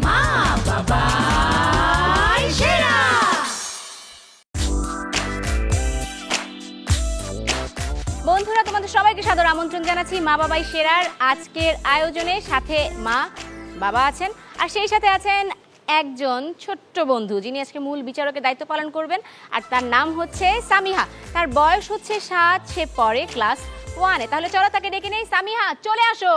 মা বাবাই সেরা। বন্ধুরা, তোমাদের সবাইকে সাদর আমন্ত্রণ জানাচ্ছি মা বাবাই সেরার আজকের আয়োজনে। সাথে মা বাবা আছেন, আর সেই সাথে আছেন একজন ছোট্ট বন্ধু যিনি আজকে মূল বিচারকের দায়িত্ব পালন করবেন, আর তার নাম হচ্ছে সামিহা। তার বয়স হচ্ছে 7, সে পড়ে ক্লাস 1-এ। তাহলে চলো তাকে ডেকে নেই। সামিহা, চলে আসো।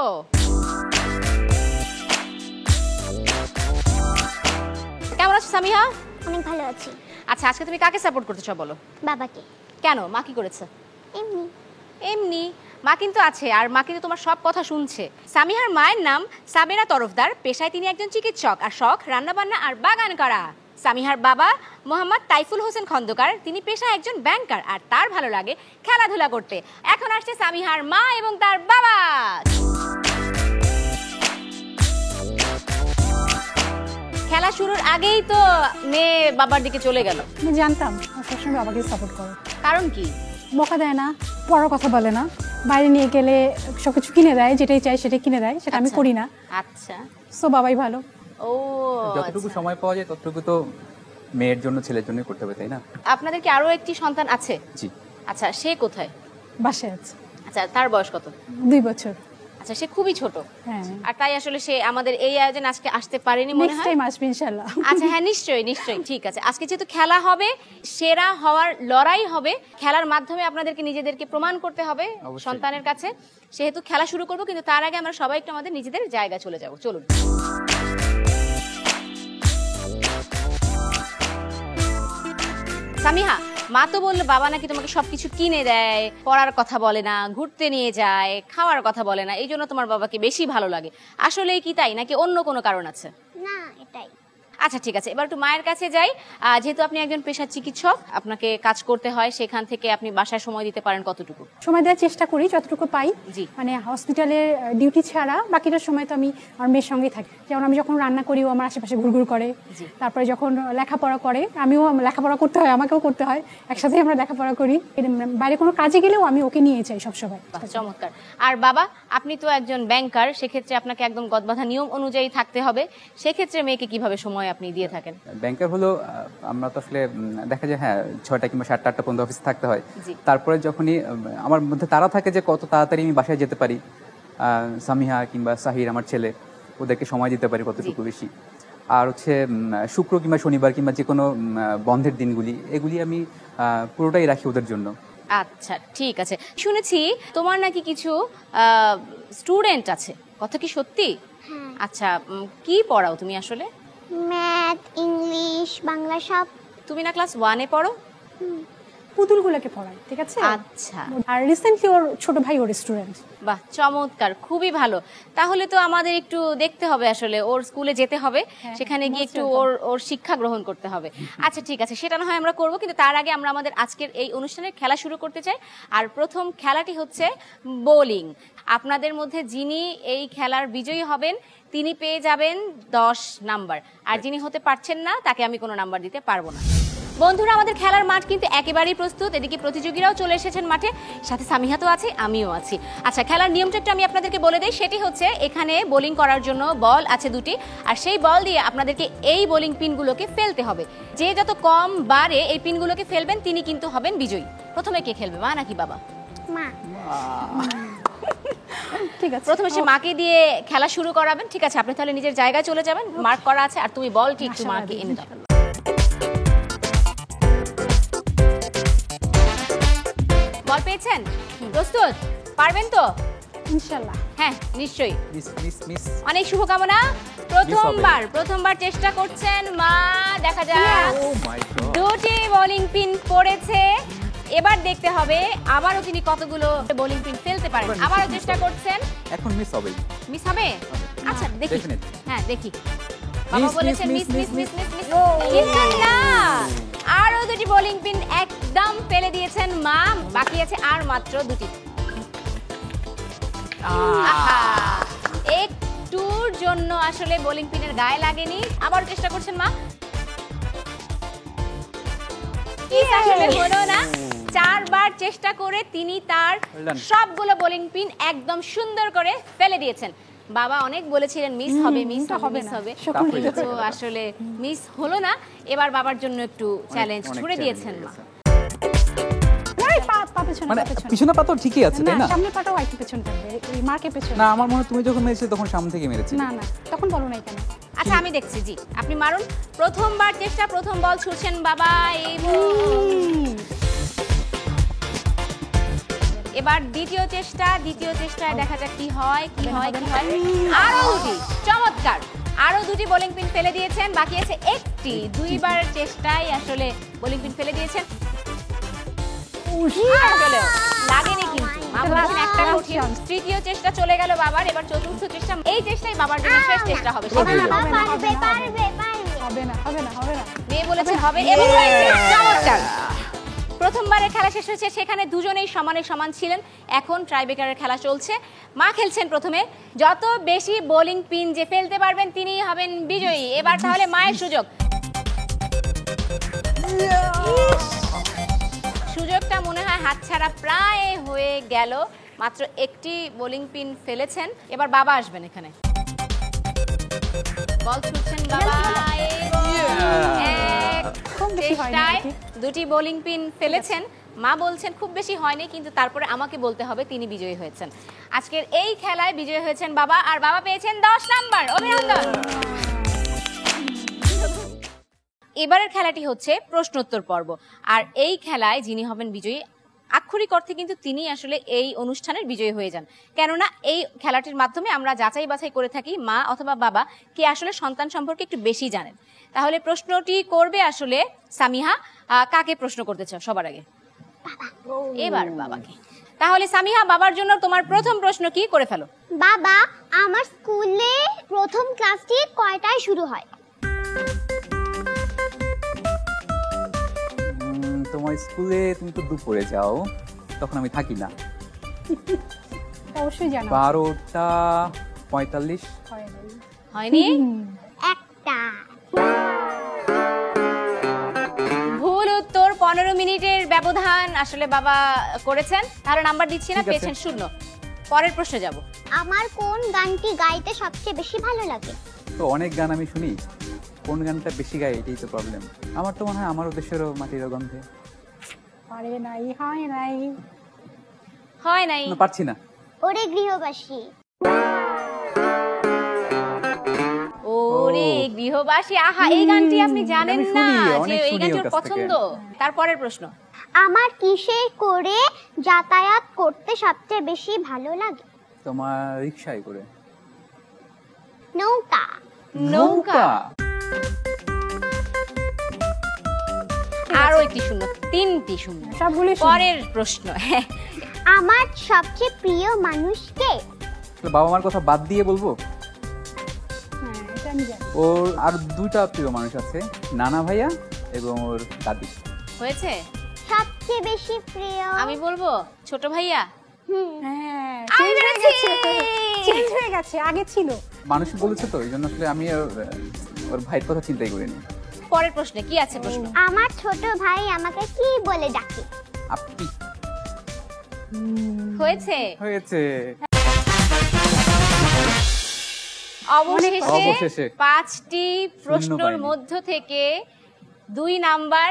কেমন আছো সামিহা? অনেক ভালো আছি। আচ্ছা, আজকে তুমি কাকে সাপোর্ট করতেছো বলো? বাবাকে। কেন? মা কি করেছে? এমনি এমনি। মা কিন্তু আছে, আর মা কিন্তু তোমার সব কথা শুনছে। সামিহার মায়ের নাম সাবেরা তরফদার, পেশায় তিনি একজন চিকিৎসক, আর শখ রান্নাবান্না আর বাগান করা। সামিহার বাবা মোহাম্মদ তাইফুল হোসেন খন্দকার, তিনি পেশায় একজন ব্যাংকার, আর তার ভালো লাগে খেলাধুলা করতে। এখন আসছে সামিহার মা এবং তার বাবা। খেলা শুরুর আগেই তো মেয়ে বাবার দিকে চলে গেল। আমি জানতাম সবসময় বাবাকে সাপোর্ট করে। কারণ কি? বকা দেয় না, পড়ার কথা বলে না, বাইরে নিয়ে গেলে সবকিছু কিনে দেয়, যেটাই চাই সেটাই কিনে দেয়, সেটা আমি করি না। আচ্ছা, সো বাবাই ভালো। ও, যতটুকু সময় পাওয়া যায় ততটুকু তো মেয়ের জন্য ছেলের জন্য করতে হবে, তাই না? আপনাদের কি আরো একটি সন্তান আছে? জি। আচ্ছা, সে কোথায়? বাসায় আছে। আচ্ছা, তার বয়স কত? 2 বছর। আচ্ছা, সে খুবই ছোট। হ্যাঁ, আর তাই আসলে সে আমাদের এই আয়োজনে আজকে আসতে পারেনি মনে নেক্সট হয়। টাইম আসবে ইনশাআল্লাহ। আচ্ছা, হ্যাঁ, নিশ্চয়ই নিশ্চয়ই। ঠিক আছে, আজকে যেহেতু খেলা হবে, সেরা হওয়ার লড়াই হবে, খেলার মাধ্যমে আপনাদেরকে নিজেদেরকে প্রমাণ করতে হবে অবশ্যই। সন্তানের কাছে। সেহেতু খেলা শুরু করব, কিন্তু তার আগে আমরা সবাই একটু আমাদের নিজেদের জায়গায় চলে যাব। চলুন। সামিহা, মা তো বললো বাবা নাকি তোমাকে সবকিছু কিনে দেয়, পড়ার কথা বলে না, ঘুরতে নিয়ে যায়, খাওয়ার কথা বলে না, এই জন্য তোমার বাবাকে বেশি ভালো লাগে। আসলেই কি তাই, নাকি অন্য কোনো কারণ আছে? না, এটাই। আচ্ছা, ঠিক আছে, এবার একটু মায়ের কাছে যাই। যেহেতু আপনি একজন পেশার চিকিৎসক, আপনাকে কাজ করতে হয়, সেখান থেকে আপনি বাসায় সময় দিতে পারেন কতটুকু? সময় দেওয়ার চেষ্টা করি যতটুকু পাই। জি। মানে হসপিটালের ডিউটি ছাড়া বাকিটার সময় তো আমি আমার মেয়ের সঙ্গেই থাকি। যেমন আমি যখন রান্না করি, ও আমার আশেপাশে ঘুরঘুর করে। জি। তারপরে যখন লেখাপড়া করে, আমিও লেখাপড়া করতে হয়, আমাকেও করতে হয়, একসাথে আমরা লেখাপড়া করি। বাইরে কোনো কাজে গেলেও আমি ওকে নিয়ে যাই সবসময়। বাহ, চমৎকার। আর বাবা, আপনি তো একজন ব্যাংকার, সেক্ষেত্রে আপনাকে একদম গদবাঁধা নিয়ম অনুযায়ী থাকতে হবে। সেক্ষেত্রে মেয়েকে কিভাবে সময় আপনি দিয়ে থাকেন? ব্যাংকার হলো আমরা তো আসলে দেখা যায় 6টা কিংবা 7টা 8টা পর্যন্ত অফিসে থাকতে হয়। জি। তারপরে যখনই আমার মধ্যে তারা থাকে যে কত তাড়াতাড়ি আমি বাসায় যেতে পারি, সামিহা কিংবা সাহির আমার ছেলে, ওদেরকে সময় দিতে পারি কতটুকু বেশি। আর হচ্ছে শুক্র কিংবা শনিবার কিংবা যে কোনো বন্ধের দিনগুলি, এগুলি আমি পুরোটাই রাখি ওদের জন্য। আচ্ছা, ঠিক আছে। শুনেছি তোমার নাকি কিছু স্টুডেন্ট আছে, কথা কি সত্যি? হ্যাঁ, আচ্ছা, কি পড়াও তুমি আসলে? ম্যাথ, ইংলিশ, বাংলা সব। তুমি না ক্লাস 1-এ পড়ো? পুতুলগুলোকে পড়াই, ঠিক আছে। আচ্ছা, আর রিসেন্টলি ওর ছোট ভাই ওর স্টুডেন্ট। বাহ, চমৎকার, খুবই ভালো। তাহলে তো আমাদের একটু দেখতে হবে, আসলে ওর স্কুলে যেতে হবে, সেখানে গিয়ে একটু ওর শিক্ষা গ্রহণ করতে হবে। আচ্ছা, ঠিক আছে, সেটা না হয় আমরা করব, কিন্তু তার আগে আমরা আমাদের আজকের এই অনুষ্ঠানের খেলা শুরু করতে চাই। আর প্রথম খেলাটি হচ্ছে বোলিং। আপনাদের মধ্যে যিনি এই খেলার বিজয়ী হবেন, তিনি পেয়ে যাবেন 10 নাম্বার, আর যিনি হতে পারছেন না তাকে আমি কোনো নাম্বার দিতে পারবো না। বন্ধুরা, আমাদের খেলার মাঠ কিন্তু একেবারেই প্রস্তুত। এদিকে প্রতিযোগীরাও চলে এসেছেন মাঠে, সাথে সামিহা তো আছে, আমিও আছি। আচ্ছা, খেলার নিয়মটা একটু আমি আপনাদেরকে বলে দেই। সেটি হচ্ছে, এখানে বোলিং করার জন্য বল আছে 2টি, আর সেই বল দিয়ে আপনাদেরকে এই বোলিং পিনগুলোকে ফেলতে হবে। যে যত কম বারে এই পিনগুলোকে ফেলবেন, তিনি কিন্তু হবেন বিজয়ী। প্রথমে কে খেলবে, মা নাকি বাবা? মা। ঠিক আছে, প্রথমে সে মাকে দিয়ে খেলা শুরু করাবেন। ঠিক আছে, আপনি তাহলে নিজের জায়গায় চলে যাবেন, মার্ক করা আছে, আর তুমি বলটি একটু মাকে এনে দাও। বল পেয়েছেন? প্রস্তুত? পারবেন তো ইনশাআল্লাহ। হ্যাঁ, নিশ্চয়ই। মিস অনেক শুভকামনা। প্রথমবার চেষ্টা করছেন মা, দেখা যাক। ও মাই গড, 2টি বোলিং পিন পড়েছে। এবার দেখতে হবে আবারও তিনি কতগুলো বোলিং পিন ফেলতে পারেন। আবারও চেষ্টা করছেন। এখন মিস হবে। মিস হবে? আচ্ছা, দেখি। Definitely. হ্যাঁ, দেখি। বাবা Miss, বলেছেন miss, miss miss miss, miss miss miss. কিন্তু না, আরো 2টি বোলিং পিন একদম ফেলে দিয়েছেন মা। বাকি আছে আর মাত্র 2টি। আহা, একটুর জন্য আসলে বোলিং পিনের গায়ে লাগেনি। আবার চেষ্টা করছেন মা। আসলে হলো না। 4 বার চেষ্টা করে তিনি তার সবগুলো বোলিং পিন একদম সুন্দর করে ফেলে দিয়েছেন। বাবা অনেক বলেছিলেন মিস হবে মিস এটা হবে হবে মিস না। হবে শকুন হয়ে কিন্তু যাচ্ছে। আসলে মিস হলো না। এবার বাবার জন্য একটু চ্যালেঞ্জ অনেক ছুড়ে challenge দিয়েছেন হয়ে মা। গেছে। এই পা পেছনে, মানে পা পেছনে। পিছনে পা তো ঠিকই আছে তাই না না? সামনে পাটাও একটু পেছন থাকবে, এই মার্কে পেছনে। না আমার মনে হয় তুমি যখন মেরেছিলে তখন সামনে থেকে মেরেছিলে। না না তখন বলো নাই কেন? আচ্ছা আমি দেখছি, জি আপনি মারুন। প্রথমবার চেষ্টা, প্রথম বল ছুড়ছেন বাবা। এবার দ্বিতীয় চেষ্টা, দ্বিতীয় চেষ্টায় দেখা যাক কি হয় কি হয় কি হয়। আরো দুটি, চমৎকার, আরো দুটি বোলিং পিন ফেলে দিয়েছেন, বাকি আছে একটি। দুইবার চেষ্টায় আসলে বোলিং পিন ফেলে দিয়েছেন। আসলেও লাগেনি কিন্তু, মা বলেছেন একটা কঠিন। তৃতীয় চেষ্টা চলে গেল বাবার, এবার চতুর্থ চেষ্টা। এই চেষ্টাই বাবার জন্য শেষ চেষ্টা হবে। হবে না, বাবা হবে না, পারবে হবে না, পারবে পারবে হবে না, হবে না, হবে না। মেয়ে বলেছে হবে এবং হয়েছে। চমৎকার। প্রথমবারের খেলা শেষ হয়েছে, সেখানে দুজনেই সমানে সমান ছিলেন। এখন ট্রাইব্রেকারের খেলা চলছে। মা খেলছেন প্রথমে। যত বেশি বোলিং পিন যে ফেলতে পারবেন তিনিই হবেন বিজয়ী। এবার তাহলে মায়ের সুযোগ। সুযোগটা মনে হয় হাতছাড়া প্রায় হয়ে গেল। মাত্র একটি বোলিং পিন ফেলেছেন। এবার বাবা আসবেন এখানে। বল ছুটছেন বাবা। এক খুব বেশি হয়নি চেষ্টায় নাকি? দুটি বোলিং পিন ফেলেছেন। মা বলছেন খুব বেশি হয়নি, কিন্তু তারপরে আমাকে বলতে হবে তিনি বিজয়ী হয়েছেন। আজকের এই খেলায় বিজয়ী হয়েছেন বাবা, আর বাবা পেয়েছেন 10 নাম্বার। অভিনন্দন। এবারের খেলাটি হচ্ছে প্রশ্নোত্তর পর্ব, আর এই খেলায় যিনি হবেন বিজয়ী, আক্ষরিক অর্থে কিন্তু তিনি আসলে এই অনুষ্ঠানের বিজয়ী হয়ে যান। কেননা এই খেলাটির মাধ্যমে আমরা যাচাই বাছাই করে থাকি মা অথবা বাবা কে আসলে সন্তান সম্পর্কে একটু বেশি জানেন। তাহলে প্রশ্নটি করবে আসলে সামিহা। কাকে প্রশ্ন করতে চাও সবার আগে? এবার বাবাকে। তাহলে সামিহা, বাবার জন্য তোমার প্রথম প্রশ্ন কি, করে ফেলো। বাবা আমার স্কুলে প্রথম ক্লাসটি কয়টায় শুরু হয়? তোমার স্কুলে তুমি তো দুপুরে যাও, তখন আমি থাকি না। অবশ্যই জানো। 12:45। হয়নি? একটা। ভুল উত্তর। 15 মিনিটের ব্যবধান আসলে বাবা করেছেন। তাহলে নাম্বার দিচ্ছি না, ঠিক আছে। পেয়েছেন 0। পরের প্রশ্নে যাব। আমার কোন গানটি গাইতে সবচেয়ে বেশি ভালো লাগে? তো অনেক গান আমি শুনি, কোন গানটা বেশি গাই এটাই তো প্রবলেম। আমার তো মনে হয় আমার দেশেরও মাটির গন্ধে। পারে নাই, হয় নাই। হয় নাই। না, পারছি না। ওরে গৃহবাসী। ওরে গৃহবাসী। আহা, এই গানটি আপনি জানেন আমি না শুনি, যে অনেক এই শুনি গানটি ওর ওর কাছ থেকে। পছন্দ। তারপরের প্রশ্ন। আমার কিসে করে যাতায়াত করতে সবচেয়ে বেশি ভালো লাগে? তোমার রিকশায় করে। নৌকা। নৌকা। আরো একটি শূন্য, 3টি শূন্য। সবগুলোই শূন্য। পরের প্রশ্ন। আমার সবচেয়ে প্রিয় মানুষ কে? আসলে বাবা মার কথা বাদ দিয়ে বলবো, হ্যাঁ, এটা আমি জানি। ওর আর দুইটা প্রিয় মানুষ আছে, নানা ভাইয়া এবং ওর দাদি। হয়েছে? সবচেয়ে বেশি প্রিয়? আমি বলবো ছোট ভাইয়া। হ্যাঁ, আমি চেঞ্জ হয়ে পেরেছি। গেছে। চেঞ্জ হয়ে গেছে, আগে ছিল। মানুষ বলেছে তো এই জন্য আসলে আমি ওর ভাইয়ের কথা চিন্তাই করিনি। পরের প্রশ্নে কি আছে প্রশ্ন? আমার ছোট ভাই আমাকে কি বলে ডাকে? আপনি। হয়েছে? হয়েছে। অবশেষে অবশেষে 5টি প্রশ্নের পাইনি। মধ্য থেকে 2 নাম্বার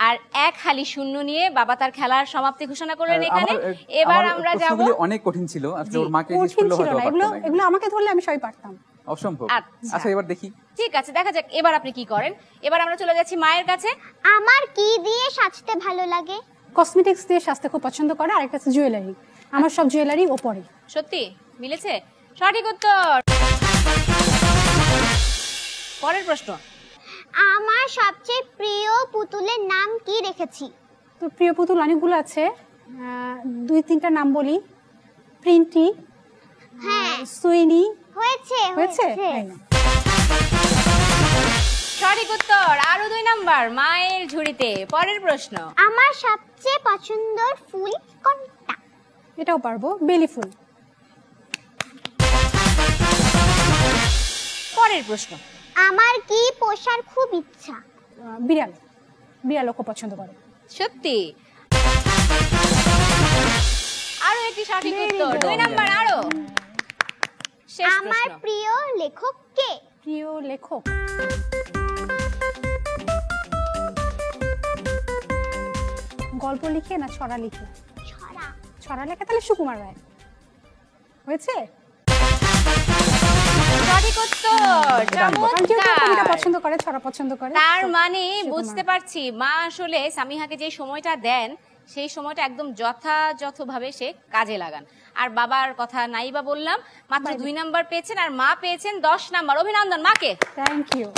আর 1 খালি শূন্য নিয়ে বাবা তার খেলার সমাপ্তি ঘোষণা করলেন এখানে। এবার আমরা যাব। প্রশ্নগুলি অনেক কঠিন ছিল, আসলে জি, ওর মাকে জিজ্ঞেস কঠিন করলে ছিল হয়তো না, পারতো এগুলো না। এগুলো আমাকে ধরলে আমি সবই পারতাম। অসম্ভব। আচ্ছা। আচ্ছা এবার দেখি। ঠিক আছে, দেখা যাক এবার আপনি কি করেন। এবার আমরা চলে যাচ্ছি মায়ের কাছে। আমার কি দিয়ে সাজতে ভালো লাগে? কসমেটিক্স দিয়ে সাজতে খুব পছন্দ করে, আর একটা আছে জুয়েলারি। আমার সব জুয়েলারি ও পরে। সত্যি মিলেছে? সঠিক উত্তর। পরের প্রশ্ন। আমার সবচেয়ে প্রিয় পুতুলের নাম কি রেখেছি? তো প্রিয় পুতুল অনেকগুলো আছে, 2-3টা নাম বলি। প্রিন্টি, হ্যাঁ সুইনি। হয়েছে হয়েছে? হয়েছে। এই নাও। সঠিক উত্তর। আরো 2 নাম্বার মায়ের ঝুড়িতে। পরের প্রশ্ন। আমার সবচেয়ে পছন্দের ফুল কোনটা? এটাও পারবো, বেলি ফুল। পরের প্রশ্ন। আমার কি পোষার খুব ইচ্ছা? বিড়াল। বিড়ালও খুব পছন্দ করে। সত্যি? আরো একটি সঠিক Very উত্তর। good. 2 নাম্বার আরো। শেষ আমার প্রশ্ন। প্রিয় লেখক কে? প্রিয় লেখক গল্প লিখে না ছড়া লিখে? ছড়া। ছড়া লেখা তাহলে সুকুমার রায়। হয়েছে? সঠিক উত্তর, কারণ কেউ কেউ কবিতা চমৎকার। পছন্দ করে, ছড়া পছন্দ করে। তার মানে সুকুমার। বুঝতে পারছি মা আসলে সামিহাকে যে সময়টা দেন সেই সময়টা একদম যথাযথভাবে সে কাজে লাগান। আর বাবার কথা নাই বা বললাম, মাত্র 2 নাম্বার পেয়েছেন আর মা পেয়েছেন 10 নাম্বার। অভিনন্দন মাকে। Thank you.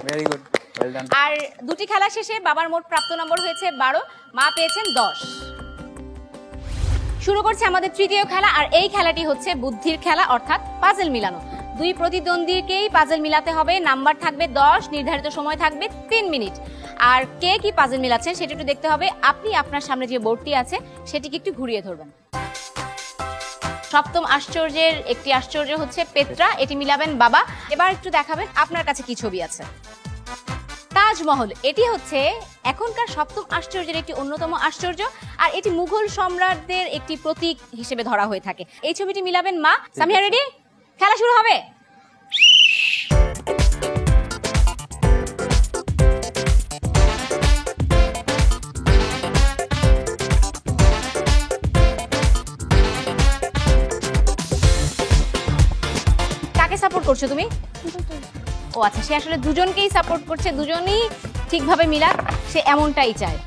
Very good, well done. আর দুটি খেলা শেষে বাবার মোট প্রাপ্ত নম্বর হয়েছে 12, মা পেয়েছেন 10। শুরু করছে আমাদের তৃতীয় খেলা, আর এই খেলাটি হচ্ছে বুদ্ধির খেলা, অর্থাৎ পাজল মিলানো। দুই প্রতিদ্বন্দ্বীকেই পাজল মিলাতে হবে। নাম্বার থাকবে 10, নির্ধারিত সময় থাকবে 3 মিনিট। আর কে কি পাজল মিলাচ্ছেন সেটা একটু দেখতে হবে। আপনি আপনার সামনে যে বোর্ডটি আছে সেটিকে একটু ঘুরিয়ে ধরবেন। সপ্তম আশ্চর্যের একটি আশ্চর্য হচ্ছে পেত্রা, এটি মিলাবেন বাবা। এবার একটু দেখাবেন আপনার কাছে কি ছবি আছে। তাজমহল, এটি হচ্ছে এখনকার সপ্তম আশ্চর্যের একটি অন্যতম আশ্চর্য, আর এটি মুঘল সম্রাটদের একটি প্রতীক হিসেবে ধরা হয়ে থাকে। এই ছবিটি মিলাবেন মা। সামিয়া রেডি? খেলা শুরু হবে। কাকে সাপোর্ট করছো তুমি? ও আচ্ছা, সে আসলে দুজনকেই সাপোর্ট করছে, দুজনেই ঠিকভাবে মিলাক, সে এমনটাই চায়।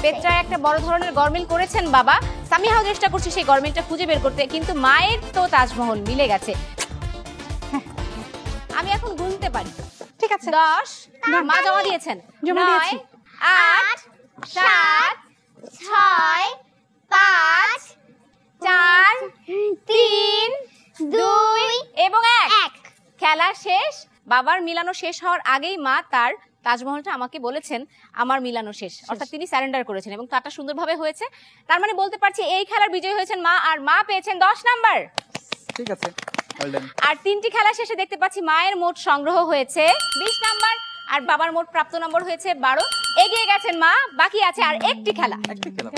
পেত্রা একটা বড় ধরনের গরমিল করেছেন বাবা। সামিহাও চেষ্টা করছে সেই গরমিলটা খুঁজে বের করতে, কিন্তু মায়ের তো তাজমহল মিলে গেছে। আমি এখন গুনতে পারি। ঠিক আছে। 10, মা জমা দিয়েছেন। জমা 9, দিয়েছি। 8, 7, 6, 5, 4, 3, 2 এবং 1। খেলা শেষ। বাবার মিলানো শেষ হওয়ার আগেই মা তার তাজমহলটা আমাকে বলেছেন আমার মিলানো শেষ, অর্থাৎ তিনি স্যারেন্ডার করেছেন এবং তাটা সুন্দরভাবে হয়েছে। তার মানে বলতে পারছি এই খেলার বিজয়ী হয়েছেন মা, আর মা পেয়েছেন 10 নাম্বার। ঠিক আছে, ওয়েল ডান। আর 3টি খেলা শেষে দেখতে পাচ্ছি মায়ের মোট সংগ্রহ হয়েছে 20 নাম্বার আর বাবার মোট প্রাপ্ত নম্বর হয়েছে 12। এগিয়ে গেছেন মা, বাকি আছে আর একটি খেলা। একটু খেলাম।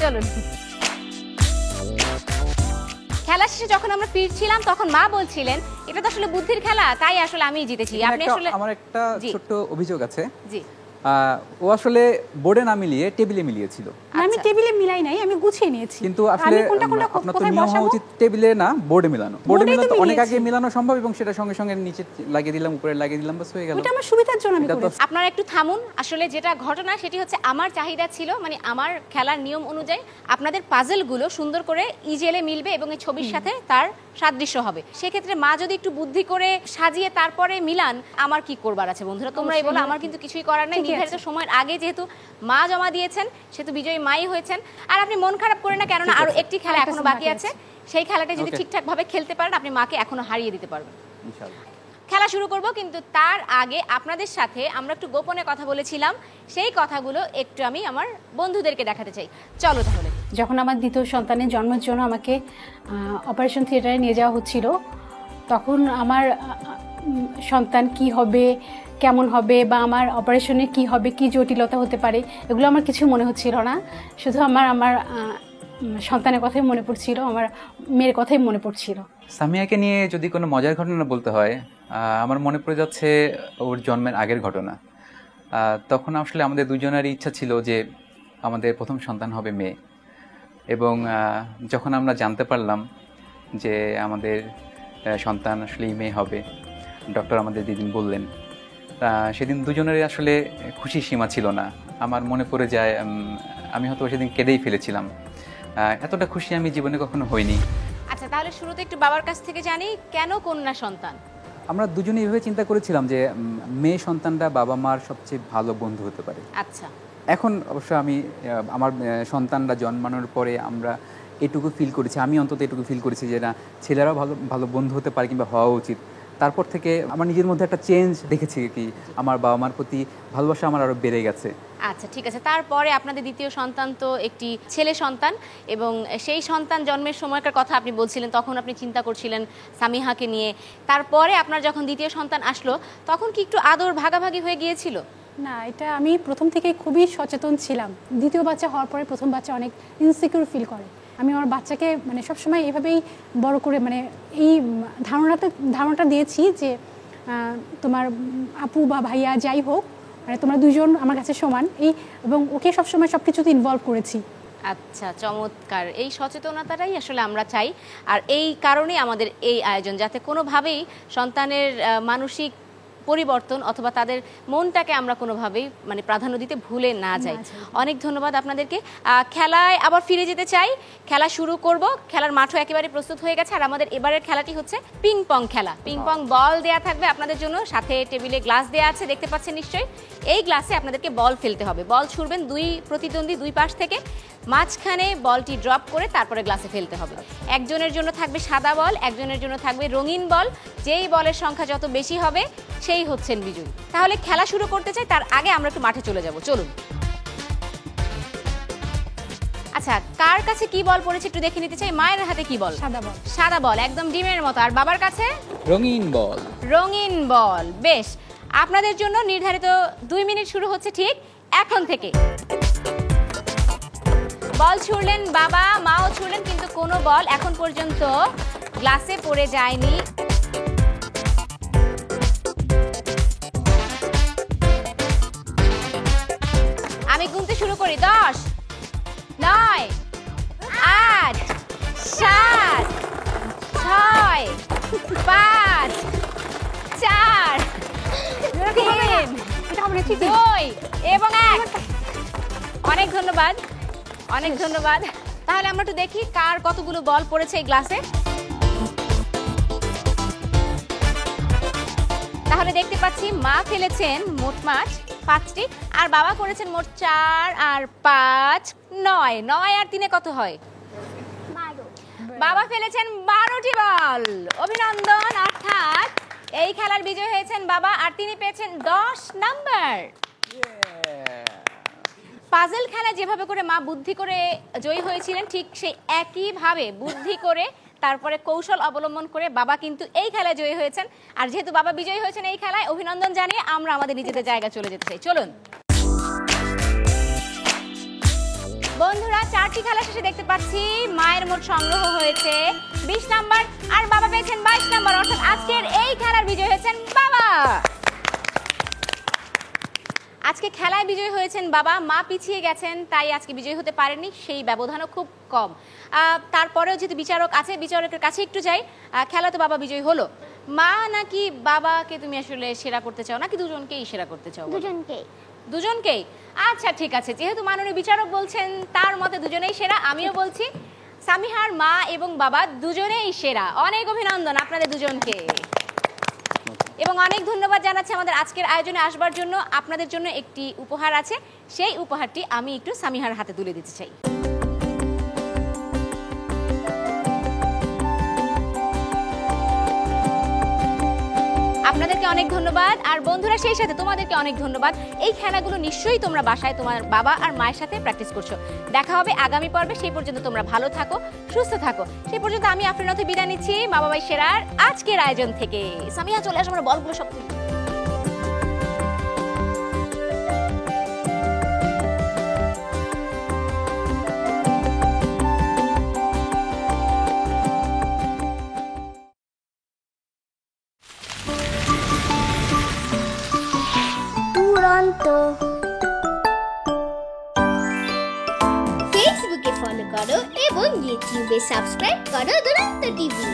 চলুন। খেলা শেষে যখন আমরা ফিরছিলাম তখন মা বলছিলেন এটা তো আসলে বুদ্ধির খেলা, তাই আসলে আমিই জিতেছি। আপনি আসলে আমার একটা জি। ছোট্ট অভিযোগ আছে। জি, ও আসলে বোর্ডে না মিলিয়ে টেবিলে মিলিয়েছিল, না, আমি আচ্ছা। টেবিলে মিলাই নাই, আমি গুছিয়ে নিয়েছি। কিন্তু আমি আসলে কোনটা কোনটা আপনার তো কোথায় নিয়ম হওয়া বসাবো? উচিত টেবিলে না বোর্ডে মিলানো। বোর্ডে বোর্ডেই তো মিলানো অনেক মিলিয়েছি। আগে মিলানো সম্ভব এবং সেটা সঙ্গে সঙ্গে নিচে লাগিয়ে দিলাম, উপরে লাগিয়ে দিলাম, বাস হয়ে গেল। ওটা আমার সুবিধার জন্য আমি এটা তো করেছি। আপনারা একটু থামুন। আসলে যেটা ঘটনা সেটি হচ্ছে আমার চাহিদা ছিল, মানে আমার খেলার নিয়ম অনুযায়ী আপনাদের পাজলগুলো সুন্দর করে ইজেলে মিলবে এবং এই ছবির সাথে তার সাদৃশ্য হবে। সেক্ষেত্রে মা যদি একটু বুদ্ধি করে সাজিয়ে তারপরে মিলান, আমার কি করবার আছে বন্ধুরা, তোমরাই বলো। আমার কিন্তু কিছুই করার নাই। ঠিকই নির্ধারিত আছে। সময়ের আগে যেহেতু মা জমা দিয়েছেন সেহেতু বিজয়ী মাই হয়েছেন। আর আপনি মন খারাপ করে না, কেননা আরো একটি খেলা আরেকটা এখনো বাকি বাকি আছে। সেই খেলাটা যদি Okay. ঠিকঠাক ভাবে খেলতে পারেন আপনি মাকে এখনো হারিয়ে দিতে পারবেন। ইনশাআল্লাহ। খেলা শুরু করব, কিন্তু তার আগে আপনাদের সাথে আমরা একটু গোপনে কথা বলেছিলাম, সেই কথাগুলো একটু আমি আমার বন্ধুদেরকে দেখাতে চাই। চলো তাহলে। যখন আমার দ্বিতীয় সন্তানের জন্মের জন্য আমাকে অপারেশন থিয়েটারে নিয়ে যাওয়া হচ্ছিল, তখন আমার সন্তান কি হবে, কেমন হবে, বা আমার অপারেশনে কি হবে, কি জটিলতা হতে পারে, এগুলো আমার কিছু মনে হচ্ছিল না। শুধু আমার সন্তানের কথাই মনে পড়ছিল, আমার মেয়ের কথাই মনে পড়ছিল। সামিয়াকে নিয়ে যদি কোনো মজার ঘটনা বলতে হয়, আমার মনে পড়ে যাচ্ছে ওর জন্মের আগের ঘটনা। তখন আসলে আমাদের দুজনেরই ইচ্ছা ছিল যে আমাদের প্রথম সন্তান হবে মেয়ে, এবং যখন আমরা জানতে পারলাম যে আমাদের সন্তান আসলেই মেয়ে হবে, ডক্টর আমাদের যেদিন বললেন, সেদিন দুজনেরই আসলে খুশির সীমা ছিল না। আমার মনে পড়ে যায় আমি হয়তো সেদিন কেঁদেই ফেলেছিলাম। এতটা খুশি আমি জীবনে কখনো হইনি। আচ্ছা, তাহলে শুরুতে একটু বাবার কাছ থেকে জানি কেন কন্যা সন্তান? আমরা দুজনেই এভাবে চিন্তা করেছিলাম যে মেয়ে সন্তানটা বাবা মার সবচেয়ে ভালো বন্ধু হতে পারে। আচ্ছা, এখন অবশ্য আমি আমার সন্তানরা জন্মানোর পরে আমরা এটুকু ফিল করেছি, আমি অন্তত এটুকু ফিল করেছি যে না, ছেলেরাও ভালো ভালো বন্ধু হতে পারে কিংবা হওয়া উচিত। তারপর থেকে আমার নিজের মধ্যে একটা চেঞ্জ দেখেছি কি, আমার বাবা মার প্রতি ভালোবাসা আমার আরও বেড়ে গেছে। আচ্ছা ঠিক আছে, তারপরে আপনাদের দ্বিতীয় সন্তান তো একটি ছেলে সন্তান, এবং সেই সন্তান জন্মের সময়কার কথা আপনি বলছিলেন, তখন আপনি চিন্তা করছিলেন সামিহাকে নিয়ে। তারপরে আপনার যখন দ্বিতীয় সন্তান আসলো তখন কি একটু আদর ভাগাভাগি হয়ে গিয়েছিল? না, এটা আমি প্রথম থেকে খুবই সচেতন ছিলাম। দ্বিতীয় বাচ্চা হওয়ার পরে প্রথম বাচ্চা অনেক ইনসিকিউর ফিল করে। আমি আমার বাচ্চাকে মানে সবসময় এভাবেই বড় করে মানে এই ধারণাটা দিয়েছি যে তোমার আপু বা ভাইয়া যাই হোক, মানে তোমরা দুজন আমার কাছে সমান, এবং ওকে সবসময় সব কিছুতে ইনভলভ করেছি। আচ্ছা, চমৎকার। এই সচেতনতাটাই আসলে আমরা চাই, আর এই কারণেই আমাদের এই আয়োজন, যাতে কোনোভাবেই সন্তানের মানসিক পরিবর্তন অথবা তাদের মনটাকে আমরা কোনোভাবেই মানে প্রাধান্য দিতে ভুলে না যাই। অনেক ধন্যবাদ আপনাদেরকে। খেলায় আবার ফিরে যেতে চাই, খেলা শুরু করব। খেলার মাঠও একেবারে প্রস্তুত হয়ে গেছে, আর আমাদের এবারের খেলাটি হচ্ছে পিং পং খেলা। পিং পং বল দেয়া থাকবে আপনাদের জন্য, সাথে টেবিলে গ্লাস দেয়া আছে, দেখতে পাচ্ছেন নিশ্চয়ই। এই গ্লাসে আপনাদেরকে বল ফেলতে হবে। বল ছুড়বেন দুই প্রতিদ্বন্দ্বী দুই পাশ থেকে, মাঝখানে বলটি ড্রপ করে তারপরে গ্লাসে ফেলতে হবে। একজনের জন্য থাকবে সাদা বল, একজনের জন্য থাকবে রঙিন বল। যেই বলের সংখ্যা যত বেশি হবে সেই হচ্ছেন বিজয়ী। তাহলে খেলা শুরু করতে চাই, তার আগে আমরা একটু মাঠে চলে যাব, চলুন। আচ্ছা, কার কাছে কি বল পড়েছে একটু দেখে নিতে চাই। মায়ের হাতে কি বল? সাদা বল। সাদা বল, একদম ডিমের মতো। আর বাবার কাছে রঙিন বল। রঙিন বল। বেশ, আপনাদের জন্য নির্ধারিত 2 মিনিট শুরু হচ্ছে ঠিক এখন থেকে। বল ছুড়লেন বাবা, মাও ছুড়লেন, কিন্তু কোনো বল এখন পর্যন্ত গ্লাসে পড়ে যায়নি। আমি গুনতে শুরু করি। 10, 9, 8, 7, 6, 5, 4, 3, 2 এবং 1। অনেক ধন্যবাদ, অনেক ধন্যবাদ। তাহলে আমরা একটু দেখি কার কতগুলো বল পড়েছে এই গ্লাসে। তাহলে দেখতে পাচ্ছি মা ফেলেছেন মোটমাট 5টি, আর বাবা করেছেন মোট 4 আর 5 9। 9 আর 3 কত হয়? 12। বাবা ফেলেছেন 12টি বল। অভিনন্দন, অর্থাৎ এই খেলার বিজয় হয়েছেন বাবা, আর তিনি পেয়েছেন 10 নাম্বার। পাজল খেলা যেভাবে করে মা বুদ্ধি করে জয়ী হয়েছিলেন, ঠিক সেই একইভাবে বুদ্ধি করে তারপরে কৌশল অবলম্বন করে বাবা কিন্তু এই খেলায় জয়ী হয়েছেন। আর যেহেতু বাবা বিজয়ী হয়েছেন এই খেলায়, অভিনন্দন জানিয়ে আমরা আমাদের নিজেদের জায়গায় চলে যেতে চাই, চলুন। বন্ধুরা, 4টি খেলা শেষে দেখতে পাচ্ছি মায়ের মোট সংগ্রহ হয়েছে 20 নাম্বার, আর বাবা পেয়েছেন 22 নাম্বার, অর্থাৎ আজকের এই খেলার বিজয়ী হয়েছেন বাবা। আজকে খেলায় বিজয়ী হয়েছেন বাবা, মা পিছিয়ে গেছেন তাই আজকে বিজয়ী হতে পারেননি, সেই ব্যবধানও খুব কম। তারপরেও যেহেতু বিচারক আছে, বিচারকের কাছে একটু যাই। খেলা তো বাবা বিজয়ী হলো, মা নাকি বাবাকে তুমি আসলে সেরা করতে চাও, নাকি দুজনকেই সেরা করতে চাও? দুজনকেই। আচ্ছা ঠিক আছে, যেহেতু মাননীয় বিচারক বলছেন তার মতে দুজনেই সেরা, আমিও বলছি সামিহার মা এবং বাবা দুজনেই সেরা। অনেক অভিনন্দন আপনাদের দুজনকে, এবং অনেক ধন্যবাদ জানাচ্ছি আমাদের আজকের আয়োজনে আসবার জন্য। আপনাদের জন্য একটি উপহার আছে, সেই উপহারটি আমি একটু সামিহার হাতে তুলে দিতে চাই। আপনাদেরকে অনেক ধন্যবাদ, আর বন্ধুরা সেই সাথে তোমাদেরকে অনেক ধন্যবাদ। এই খেলাগুলো নিশ্চয়ই তোমরা বাসায় তোমার বাবা আর মায়ের সাথে প্র্যাকটিস করছো। দেখা হবে আগামী পর্বে, সেই পর্যন্ত তোমরা ভালো থাকো, সুস্থ থাকো। সেই পর্যন্ত আমি আফরিন নথি বিদায় নিচ্ছি মা বাবাই সেরার আজকের আয়োজন থেকে। সামিহা চলে আসো, আমরা বলগুলো সব ফেসবুকে ফলো করো এবং ইউটিউবে সাবস্ক্রাইব করো দুরন্ত টিভি।